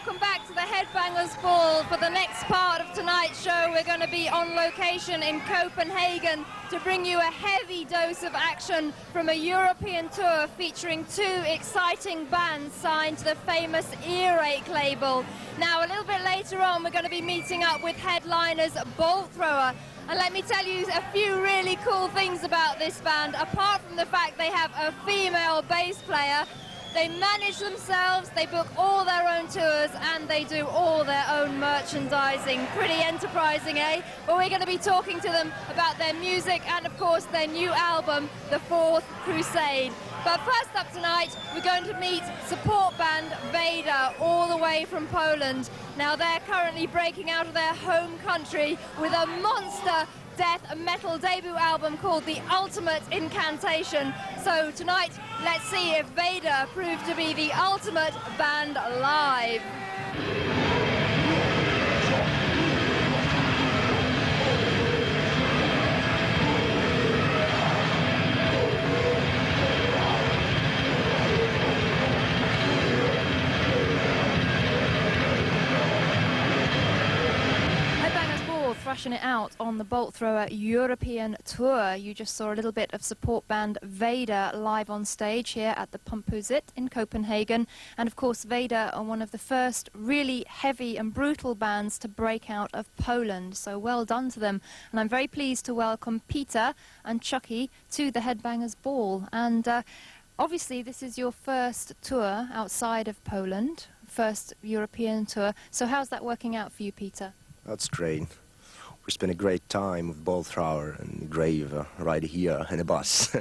welcome back to the Headbangers Ball. For the next part of tonight's show, we're going to be on location in Copenhagen to bring you a heavy dose of action from a European tour featuring two exciting bands signed to the famous Earache label. Now, a little bit later on, we're going to be meeting up with headliners Bolt Thrower. And let me tell you a few really cool things about this band. Apart from the fact they have a female bass player, they manage themselves, they book all their own tours, and they do all their own merchandising. Pretty enterprising, eh? But we're going to be talking to them about their music and, of course, their new album, The Fourth Crusade. But first up tonight, we're going to meet support band Vader, all the way from Poland. Now, they're currently breaking out of their home country with a monster death metal debut album called The Ultimate Incantation. So tonight, let's see if Vader proved to be the ultimate band live. Thrashing it out on the Bolt Thrower European tour. You just saw a little bit of support band Vader live on stage here at the Pumpusit in Copenhagen. And of course, Vader are one of the first really heavy and brutal bands to break out of Poland. So well done to them. And I'm very pleased to welcome Peter and Chucky to the Headbangers Ball. And obviously, this is your first tour outside of Poland, first European tour. So how's that working out for you, Peter? That's great. We spent a great time with Bolt Thrower and Grave right here in a bus.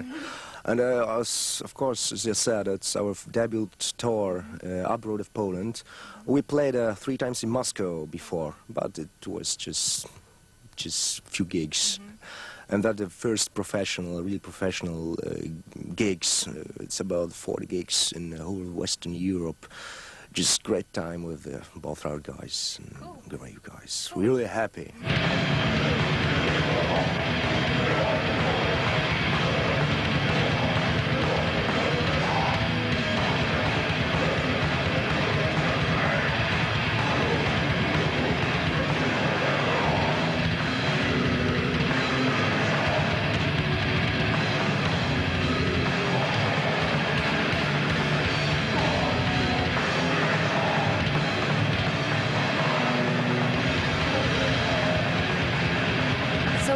And of course, as you said, it's our debut tour abroad of Poland. We played 3 times in Moscow before, but it was just a few gigs. And that the first really professional gigs. It's about 40 gigs in the whole Western Europe. Just great time with the Bolt Thrower guys and Grave guys. Cool. Really happy.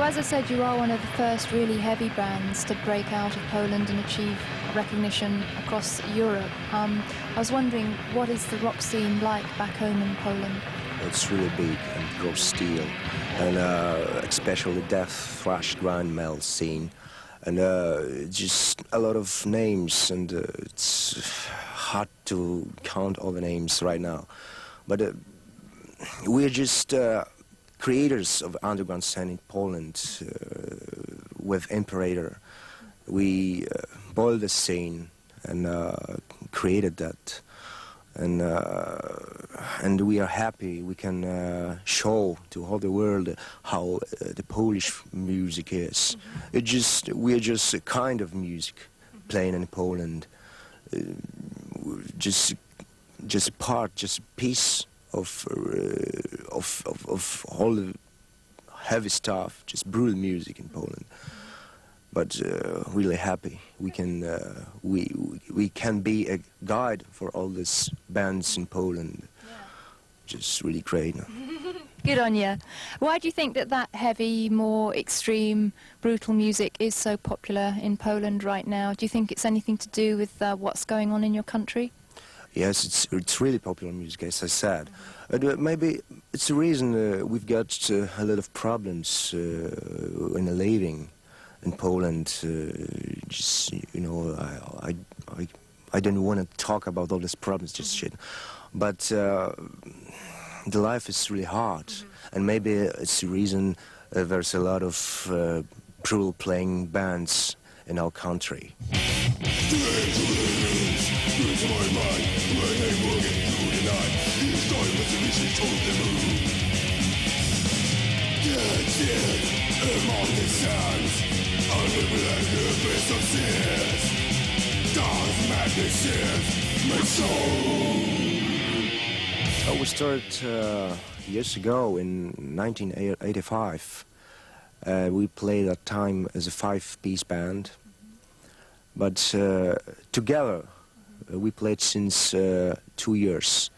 As I said, you are one of the first really heavy bands to break out of Poland and achieve recognition across Europe. I was wondering, what is the rock scene like back home in Poland? It's really big and raw steel, and especially death, thrash, grind metal scene, and just a lot of names, and it's hard to count all the names right now. But we're just creators of underground scene in Poland with Imperator. We boiled the scene and created that, and we are happy we can show to all the world how the Polish music is. We are just a kind of music playing in Poland, just a part, just a piece of all the heavy stuff, just brutal music in Poland. But really happy we can be a guide for all these bands in Poland. Yeah. Just really great. Good on you. Why do you think that heavy, more extreme, brutal music is so popular in Poland right now? Do you think it's anything to do with what's going on in your country? Yes, it's really popular music, as I said. Maybe it's the reason we've got a lot of problems in living in Poland. Just, you know, I don't want to talk about all these problems, just shit. But the life is really hard, and maybe it's the reason there's a lot of brutal playing bands in our country. we started years ago in 1985. We played at that time as a 5-piece band, but together we played since 2 years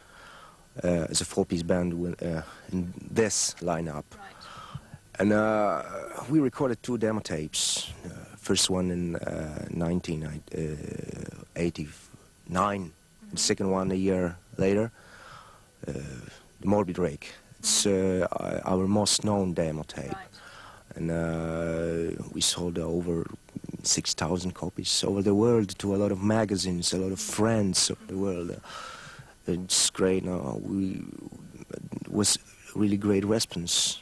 as a 4-piece band in this lineup. Right. And we recorded 2 demo tapes. First one in 1989, the second one a year later, the Morbid Rake. It's our most known demo tape. Right. And we sold over 6,000 copies over the world to a lot of magazines, a lot of friends of the world. It's great. It was really great response.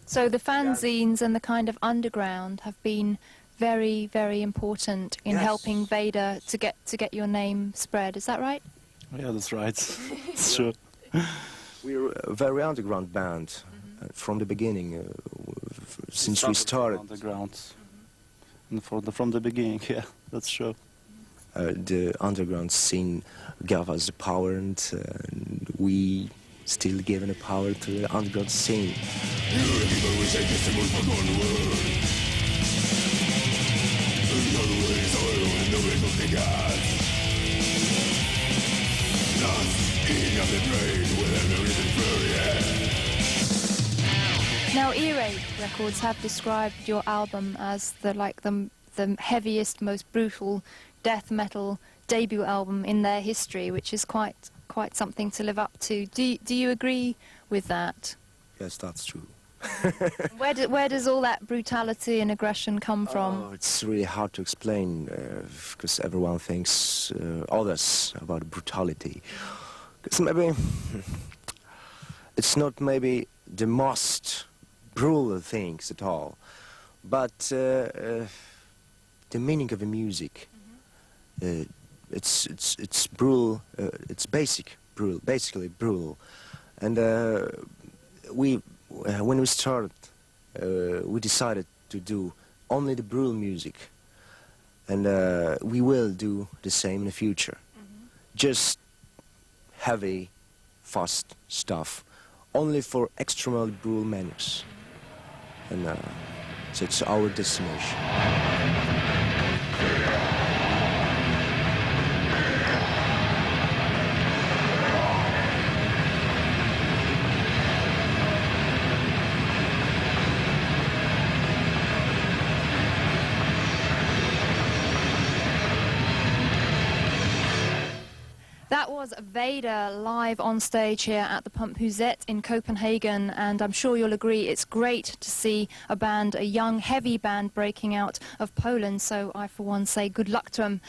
So the fanzines and the kind of underground have been very, very important in helping Vader to get your name spread. Is that right? Yeah, that's right. It's true. We're a very underground band from the beginning, since we started. Underground. And from the beginning, yeah, that's true. The underground scene gave us the power, and we still giving the power to the underground scene. Now, E-Raid Records have described your album as the heaviest, most brutal death metal debut album in their history, which is quite something to live up to. Do you agree with that? Yes, that's true. Where does all that brutality and aggression come from? Oh, it's really hard to explain, because everyone thinks others about brutality. Because maybe it's not maybe the most brutal things at all, but the meaning of the music. It's brutal. It's basically brutal, and when we started, we decided to do only the brutal music, and we will do the same in the future. Just heavy, fast stuff, only for extremely brutal maniacs, and so it's our destination. That was Vader live on stage here at the Pump Huzet in Copenhagen, and I'm sure you'll agree it's great to see a young, heavy band breaking out of Poland, so I for one say good luck to them.